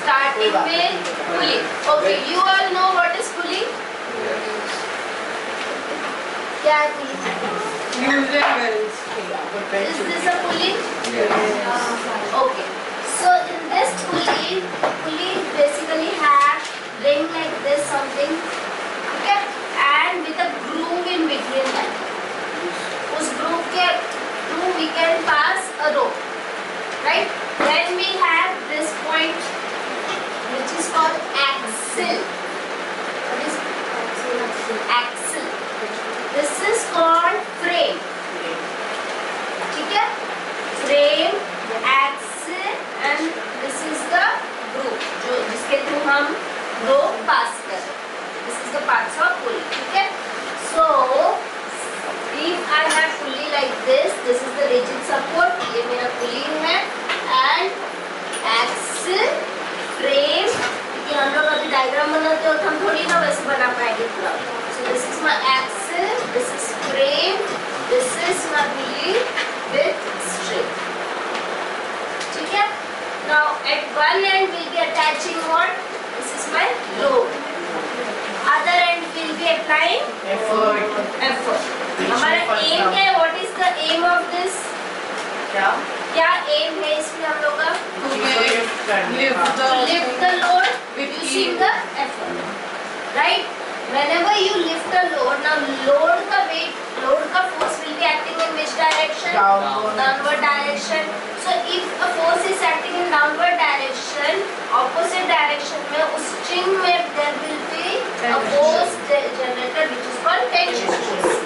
starting with pulley. Okay, you all know what is pulley? क्या है pulley? Is this a pulley? Yes. Okay. So in this pulley basically have ring like this something, okay, and with a groove in between that. उस groove के through we can pass a rope, right? Then we have this point which is called axle. What is axle? This is called frame. ठीक है? Frame, axle, and this is the groove जो जिसके through हम rope pass कर रहे हैं. This is the parts of pulley. ठीक है? So if I have pulley like this is the rigid support. ये मेरा pulley है and axle, frame. क्योंकि हम लोग अभी डायग्राम बनाते हो तो हम थोड़ी ना वैसे बना पाएंगे पूरा. So this is my axle, this is frame, this is my pulley with string. ठीक है? Now at one end we'll be attaching what? This is my load. Other end we'll be applying effort. हमारा aim क्या है? What is the aim of this? क्या aim है इसमें हम लोग का? Lift the load using the effort. Right? Whenever you lift a load, now load का weight, load का force will be acting in which direction? Downward direction. So if a force is acting in downward direction, opposite direction में उस string में there will be a force generated which is called tension force.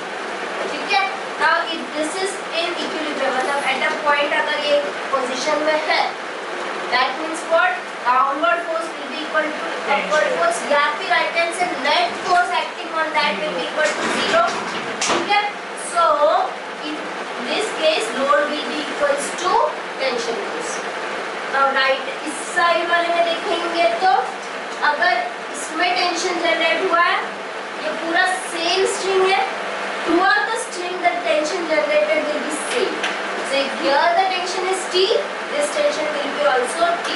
ठीक है? Now if this is in equilibrium, मतलब at a point अगर ये position में है, that means what? Downward force will be equal to upward force या फिर right hand से net force acting on that will be equal to 0. ठीक है? So in this case load will be equals to tension force. Now right इस side वाले में देखेंगे तो अगर इसमें टेंशन जनरेट हुआ है, ये पूरा सेम स्ट्रिंग है, throughout the string the tension generated will be same. So if here the tension is T, this tension will be also T.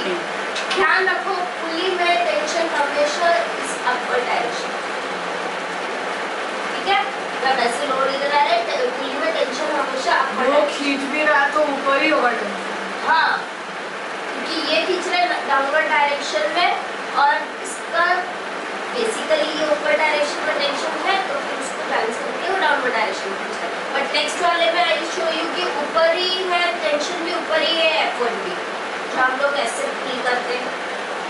ध्यान रखो पुली में टेंशन हमेशा इस अपवर्ड डायरेक्शन. ठीक है? जब ऐसे लोड इधर आ रहा है पुली में टेंशन हमेशा अपवर्ड. वो खींच भी रहा तो ऊपर ही होगा टेंशन. हाँ, क्योंकि ये खींच रहा है डाउनवर्ड डायरेक्शन में और इसका बेसिकली ये ऊपर डायरेक्शन में टेंशन है तो फिर उसको बैलेंस करके वो डाउनवर्ड डायरेक्शन में खींच रहा है. बट नेक्स्ट वाले में आई शो यू कि ऊपर ही है टेंशन भी ऊपर ही है एफर्ट भी. हम लोग ऐसे फील करते हैं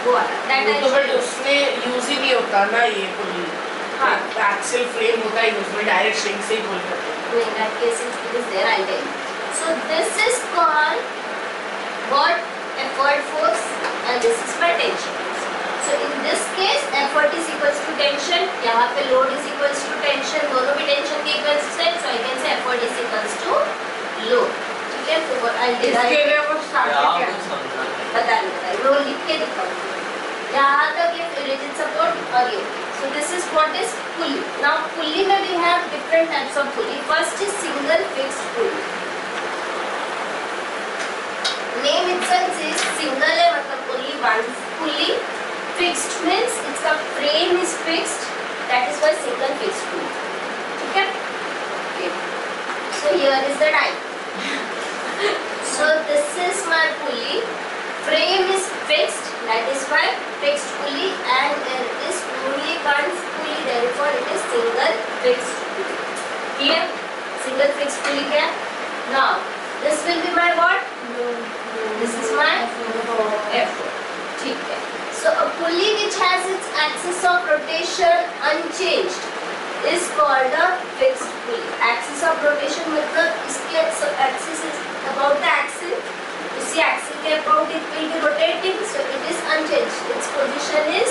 वो वाला तो बट उसमें यूज ही नहीं होता ना ये पुली. हाँ, एक्सेल फ्रेम होता है उसमें डायरेक्ट स्ट्रिंग से ही पुल करते हैं. No, in that case it is there, I'll tell you. So this is called what? Effort force and this is my tension force. So in this case effort is equals to tension. यहाँ पे load is equals to tension. दोनों भी tension के equals है. So I can say effort is equals to load. ठीक है? तो I'll derive. इसके लिए वो स्टार्ट क्या? बता वो लिख के दिखाऊंगी. यहाँ तक ये rigid support और ये. So this is what is pulley. Now pulley में we have different types of pulley. First is single fixed pulley. Name itself is single है मतलब only one pulley. Fixed means its frame is fixed. That is why single fixed pulley. ठीक है? Okay. So here is the type. So this is my pulley. Frame is fixed, that is why fixed pulley, and there is only one pulley, therefore it is single fixed pulley. Clear? Single fixed pulley क्या? Now this will be my what? This is my effort. ठीक है? So a pulley which has its axis of rotation unchanged is called a fixed pulley. Axis of rotation मतलब इसके axis is about the axle. उसी axle के about it will be rotating, so it is unchanged. Its position is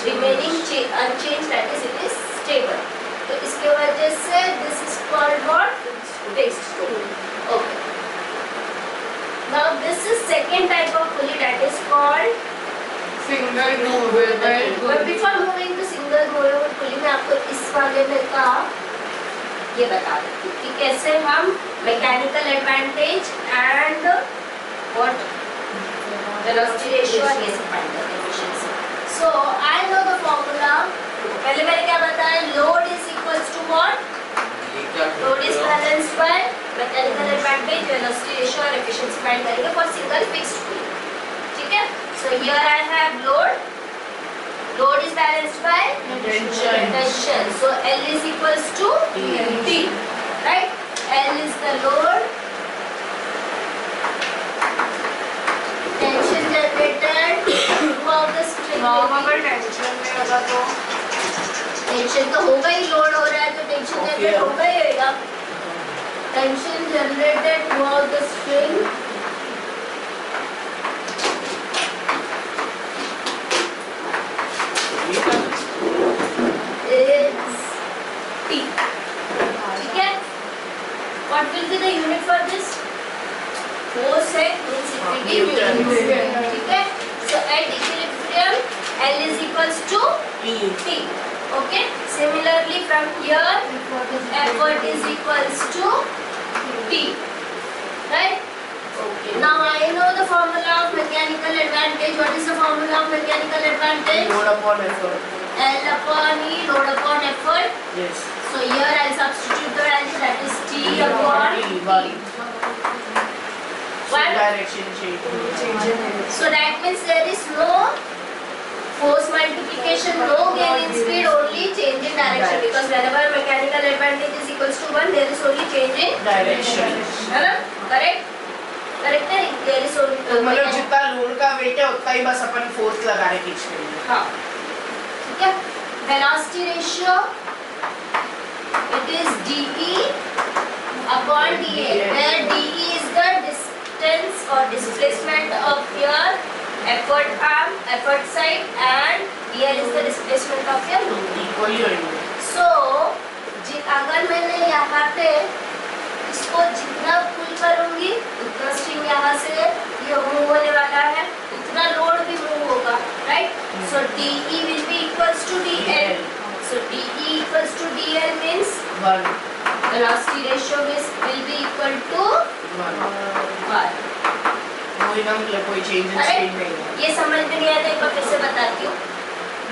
remaining unchanged, that is it is stable. तो इसके वजह से this is called what? Fixed pulley. Okay. Now this is second type of pulley, that is called single movable. But before moving to single movable pulley मैं आपको इस वाले में का ये बता देती हूँ कि कैसे हम mechanical advantage and what velocity ratio और ये सब फाइंड करते हैं. So I know the formula. पहले मैंने क्या बताया? Load is equals to what? Load is balanced by mechanical advantage, velocity ratio और efficiency find करेंगे for single fixed pulley. ठीक है? So here I have load. Load is balanced by tension. So L is equals to T. Right? L is the load. Tension generated throughout the string. अगर tension में होगा तो tension तो होगा ही, load हो रहा है तो टेंशन जनरेट होगा ही होगा. Tension generated throughout the string is T. ठीक है? What will be the unit for this? Force है, means it will be Newton. ठीक है? So at equilibrium, L is equals to T. Okay? Similarly from here, effort is equals to T. Right? Okay. Now I know the formula of mechanical advantage. What is the formula of mechanical advantage? load upon effort. L upon E, load upon effort. Yes. So here I'll substitute the value, that is T upon One. E. So One. direction change. So that means there is no force multiplication, no gain in speed, only change in direction. Because whenever mechanical advantage is equals to 1, there is only change in Direction. है ना? Correct? Correct है? There is only तो मतलब जितना load का wait है उतना ही बस अपन फोर्स लगा रहे खींचने में. हाँ. ठीक है? Velocity ratio, it is dE upon dA, where dE is the distance or displacement of your effort arm, effort side, and dl is the displacement of your load. Equally होंगे. So अगर मैंने यहाँ पे इसको जितना पुल करूंगी उतना स्ट्रिंग यहाँ से ये मूव होने वाला है, उतना लोड भी मूव होगा. Right? So dE will be equals to dl. So dE equals to dl means One. velocity ratio will be equal to 1. कोई ना मतलब कोई चेंज इन अरे स्पीड नहीं है. ये समझ में नहीं आया तो एक बार फिर से बताती हूँ.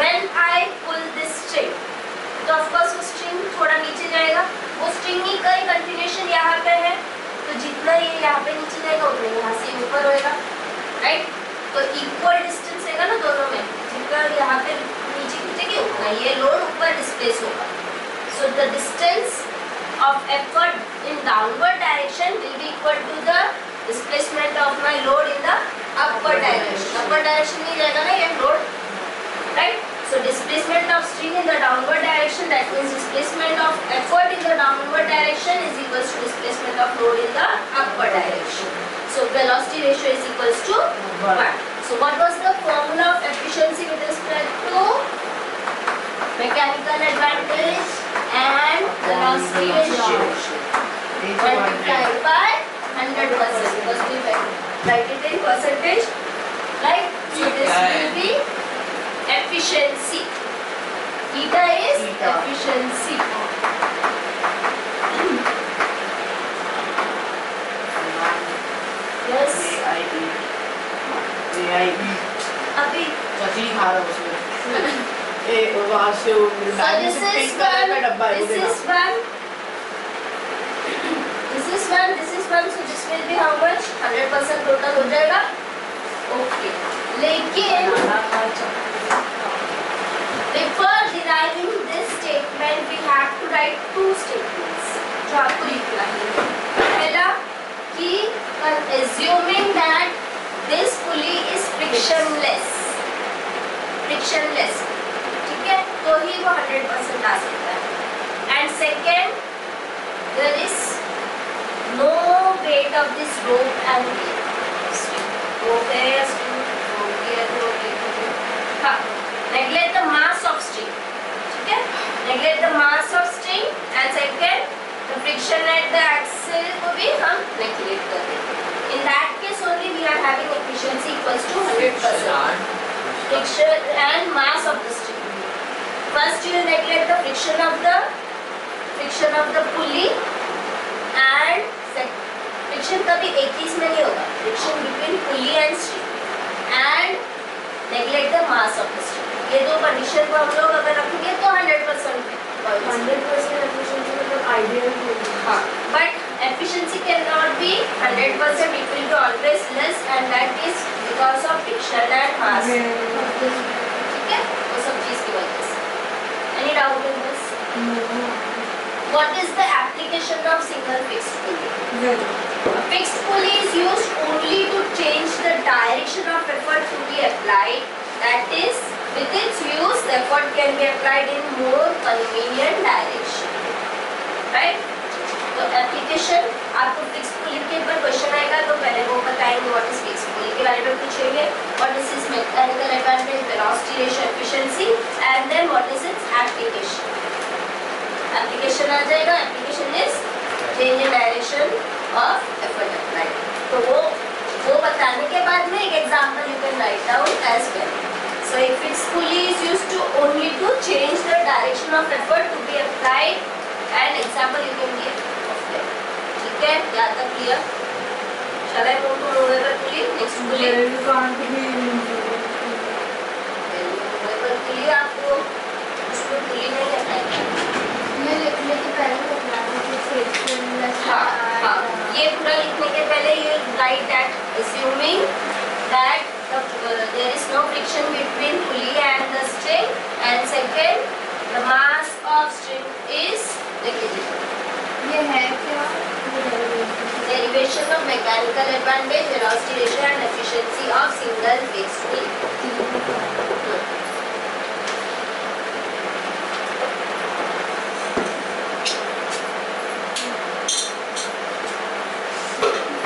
When I pull this string, तो of course वो string थोड़ा नीचे जाएगा. वो string ही का कंटिन्यूएशन यहाँ पे है, तो जितना ये यहाँ पे नीचे जाएगा उतना यहाँ से ऊपर होएगा. राइट? तो इक्वल डिस्टेंस रहेगा ना दोनों में, जितना यहाँ पे नीचे खींचेगी उतना ये लोड ऊपर डिस्प्लेस होगा. So the distance of effort in downward direction will be equal to the displacement of my load in the upward direction. Upward direction नहीं रहेगा ना ये load. Right? So displacement of string in the downward direction, that means displacement of effort in the downward direction is equals to displacement of load in the upward direction. So velocity ratio is equals to 1. So what was the formula of efficiency with respect to mechanical advantage and velocity ratio? Multiplied by 100% because we write it in percentage. Right? So this will be efficiency. Theta is efficiency. Yes. अभी चटनी खा रहा हूँ उसमें. वहाँ से वो so this is one, this is one, this is one, this is one. So this will be how much? 100% total हो जाएगा. Okay. लेकिन before deriving this statement, we have to write two statements. जो आपको लिखना है. पहला कि assuming that this pulley is frictionless. Frictionless. ठीक है? तो ही वो 100% आ सकता है. And second, there is no weight of this rope and rope है, हाँ. Neglect the mass of string. ठीक है? Neglect the mass of string and second, the friction at the axle को भी हम neglect कर देंगे. In that case only we are having efficiency equals to 100%. Friction and mass of the string. First you will neglect the friction of the pulley and friction कभी एक ही इसमें नहीं होगा. Friction between pulley and string and neglect the mass of the string. ये दो condition को हम लोग अगर रखेंगे तो 100% 100% efficiency मतलब ideal होगी। हाँ, but efficiency cannot be 100%. It will be always less, and that is because of friction and mass. ठीक है, वो सब चीज की वजह से। Any doubt in this? No. What is the application of single fixed pulley? Well, A fixed pulley is used only to change the direction of effort to be applied. That is, with its use, the effort can be applied in more convenient direction. Right? तो application आपको fix पुली के ऊपर question आएगा तो पहले वो बताएंगे what is fix पुली के बारे में पूछेंगे, what is its mechanical advantage, velocity ratio, efficiency, and then what is its application. Application आ जाएगा, application is change in direction of effort applied. तो वो बताने के बाद में एक example you can write down as well. So a fix pulley is used to only to change the direction of effort to be applied, and example you can give. ठीक है, यहाँ तक clear? Shall I move to movable pulley? Next pulley. you can't be movable pulley आपको उसमें pulley नहीं करना है। ये लिखने के पहले बताना कि friction हाँ, ये पूरा लिखने के पहले you write that assuming that there is no friction between pulley and the string, and second the mass of string is negligible. ये है क्या? Derivation of mechanical advantage, velocity ratio and efficiency of single fixed pulley.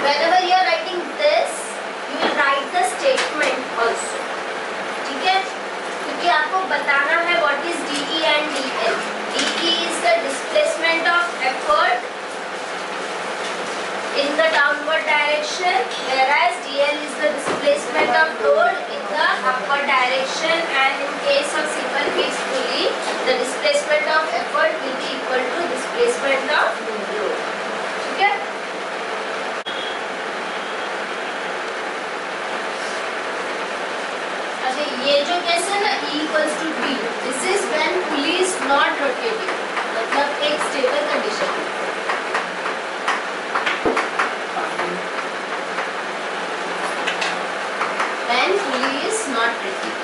Whenever you are writing this, you will write the statement also. ठीक है? क्योंकि आपको बताना है what is DE and DL. DE is the displacement of effort in the downward direction, whereas DL is the displacement of load in the upward direction, and in case of single fixed pulley, the displacement of effort will be equal to displacement of load. ठीक है? अच्छा, ये जो case है ना E equals to T, this is when pulley is not rotating, मतलब एक stable condition है। When pulley is not rotating.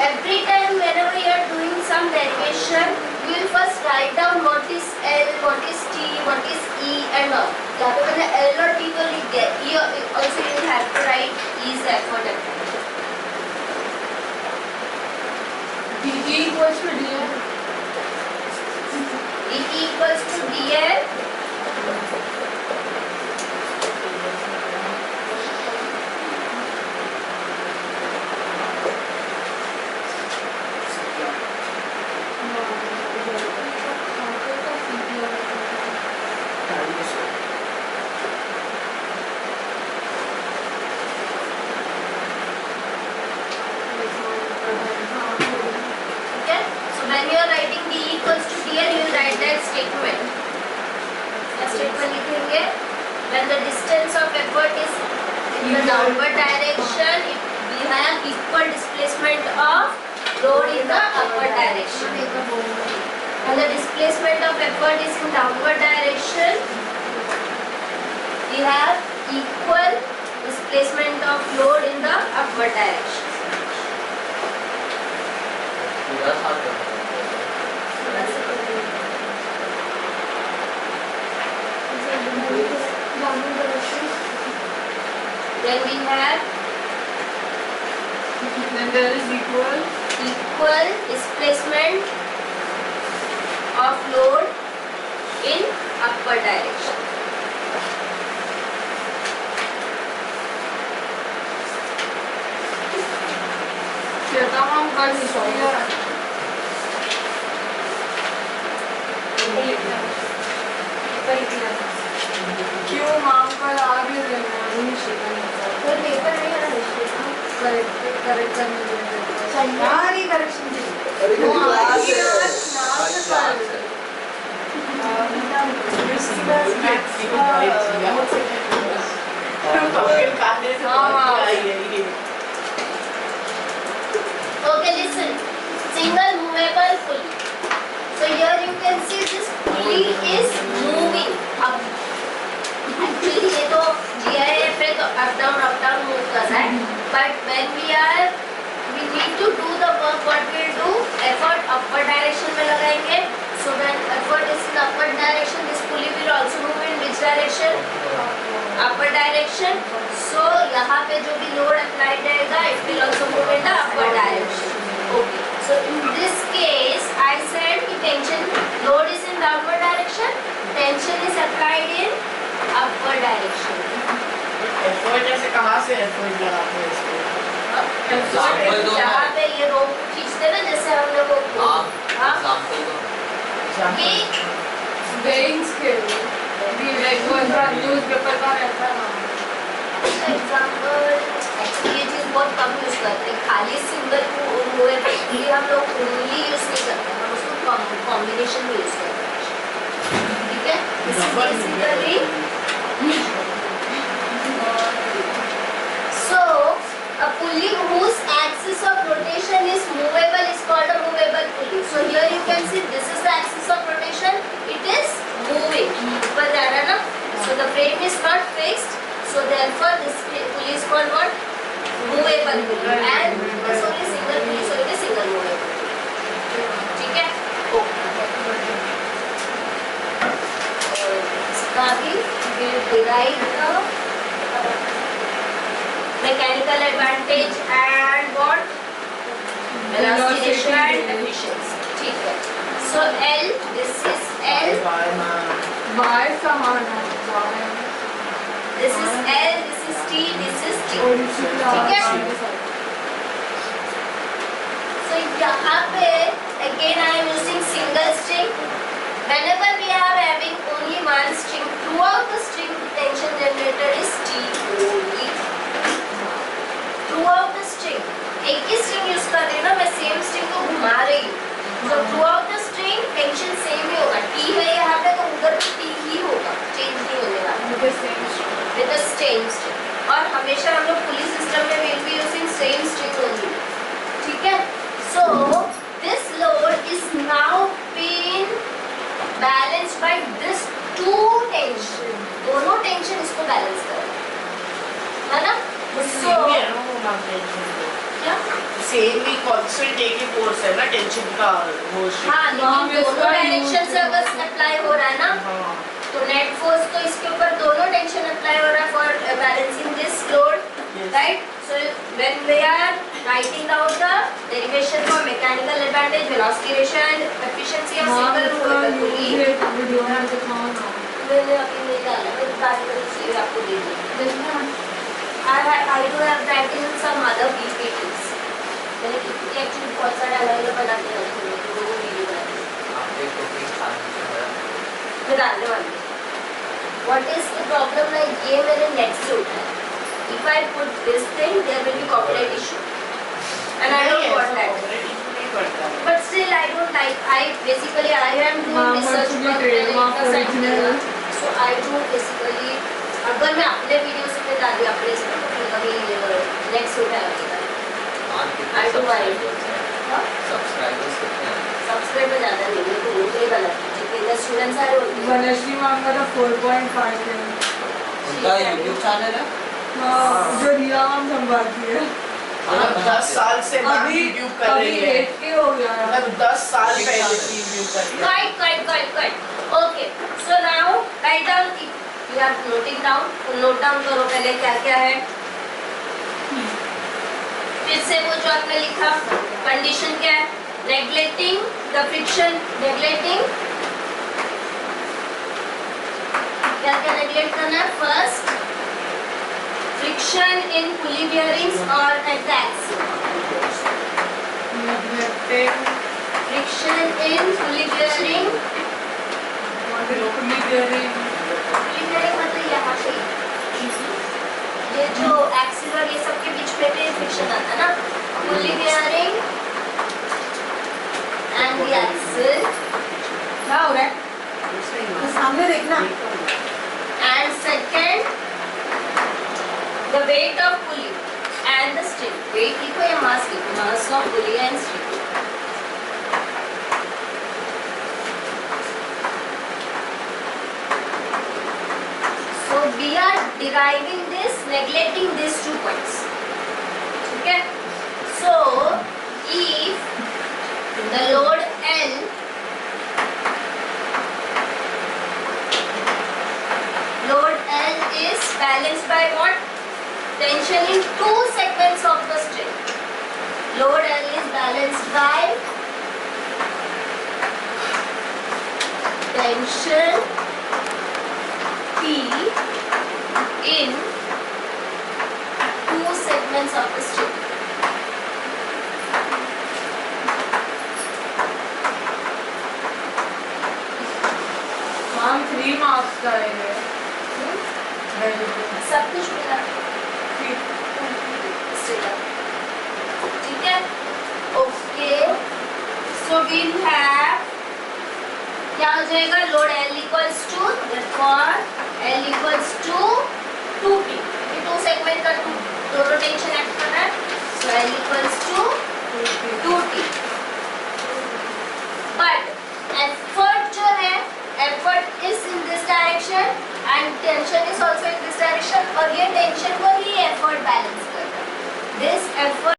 Every time whenever you are doing some derivation, you will first write down what is L, what is T, what is E and all. यहाँ पे मैंने L और T तो लिख दिया, E also you will have to write E is the effort applied. DE equals to DL. DE equals to DL. Okay? So when you are writing DE equals to DL, you will write that statement. क्या statement लिखेंगे? When the distance of effort is in the downward direction, we have equal displacement of load in the upward direction. When the displacement of effort is in downward direction, we have equal displacement of load in the upward direction. Then we have Then there is equal. equal displacement of load in upward direction. Shweta ma'am कल history क्यों ma'am कल आ रही है paper नहीं आ रहा है। Correct करने के सारी correction Okay, listen. Single movable pulley. So here you can see this pulley is moving up. Actually ये तो GIF है तो up down move कर रहा है. But when we need to do the work, what we'll do? Effort upward direction में लगाएंगे. So when effort is in upward direction, this pulley will also move in which direction? Upward direction. So यहाँ पे जो भी load applied रहेगा, it will also move in the upward direction. Okay. So in this case, I said कि tension load is in downward direction, tension is applied in upward direction. Effort ऐसे कहाँ से effort लगाते हैं इसको? जहाँ पे ये रोप खींचते ना, जैसे हम लोग कि weighing scale भी like वो न्यूज़पेपर का रहता है ना. एग्जाम्पल ये चीज बहुत कम यूज करते हैं. खाली सिंगल हुए ये हम लोग ओनली यूज नहीं करते, हम उसको कॉम्बिनेशन में यूज करते हैं. ठीक है, basically so a pulley whose axis of rotation is movable is called a movable pulley. So here you can see this is the axis of rotation, it is moving. ऊपर जा रहा है ना, so the frame is not fixed, so therefore this pulley is called what? Movable pulley. And this only single pulley, so it is single movable. ठीक है? इसका भी derive the mechanical advantage and what? Velocity and efficiency. ठीक है. So L, this is L. Y समान है. This is L, this is T, this is T. ठीक है? So यहाँ पे again I am using single string. Whenever we are having only one string, throughout the string tension generated is T only. Throughout the string, एक ही string use कर रही हूँ ना, मैं same string को घुमा रही हूँ. So throughout the string tension same ही होगा. T है यहाँ पे तो उधर भी T ही होगा, change नहीं होने वाला. With the same string. और हमेशा हम लोग पुली सिस्टम में will be using same string only. ठीक है? So this load is now being balanced by this two tension. दोनों tension इसको balance कर रहे हैं, है ना? So क्या? सेम भी कांस्टेंट एक ही फोर्स है ना टेंशन का वो. हाँ, लेकिन दोनों डायरेक्शन से अगर अप्लाई हो रहा है ना, तो नेट फोर्स तो इसके ऊपर दोनों टेंशन अप्लाई हो रहा है for balancing this load, right? So when we are writing out the derivation for mechanical advantage, velocity ratio and efficiency of single movable pulley. Video में दिखाओ ना. मैंने अभी नहीं डाला, मैं बाद में इसलिए आपको दे दूँ. I do have that in some other PPTs. मैंने कितनी एक्चुअली बहुत सारे अलग अलग बना के रखे हैं, तो वो वीडियो बनाई. मैं डालने वाली. What is the problem? like ये मेरे नेट से उठा है. If I put this thing, there will be copyright issue, and I don't want that. But still, I don't like. I am doing research work and so I do basically. अगर मैं अपने video से मैं डाली अपने इसमें तो फिर कभी नेट से उठा लगेगा. I do. सब्सक्राइबर ज़्यादा नहीं है, तो मुझे गलत है. जितने स्टूडेंट्स आ रहे होते हैं. वनश्री मैम का तो 4.5 है. उनका यूट्यूब चैनल है. हाँ, जो रिया मैम संभालती है. 10 साल से अभी यूट्यूब कर रही है. 8K हो गया है. 10 साल पहले से यूट्यूब कर रही है. Right. Okay. So now write down. You are noting down. तो नोट डाउन करो पहले क्या क्या है. फिर से वो जो आपने लिखा कंडीशन क्या है? Neglecting the friction. नेग्लेक्टिंग क्या क्या नेग्लेक्ट करना है? फर्स्ट, फ्रिक्शन इन पुली बियरिंग्स और at the axis. Friction in pulley bearing. मतलब यहाँ पे ये जो एक्सिस और ये सब के बीच में भी फ्रिक्शन आता है ना. पुली बेयरिंग एंड द एक्सल क्या हो रहा है? तो सामने देखना. and second the weight of pulley and the string. Weight लिखो या mass लिखो. Mass of pulley and string. So we are deriving this, neglecting these 2 points. Okay. So if the load L is balanced by what? Tension in 2 segments of the string. Load L is balanced by tension P in 2 segments of the string. Ma'am 3 marks का है. सब कुछ मिला. ठीक है. Okay. So we'll have क्या हो जाएगा? Load L equals to therefore L equals to 2P. ये 2 सेगमेंट का दोनों टेंशन एक्ट कर रहा है. So L equals to 2T. But effort जो है, effort is in this direction and tension is also in this direction और ये tension को ही effort balance करता है. This effort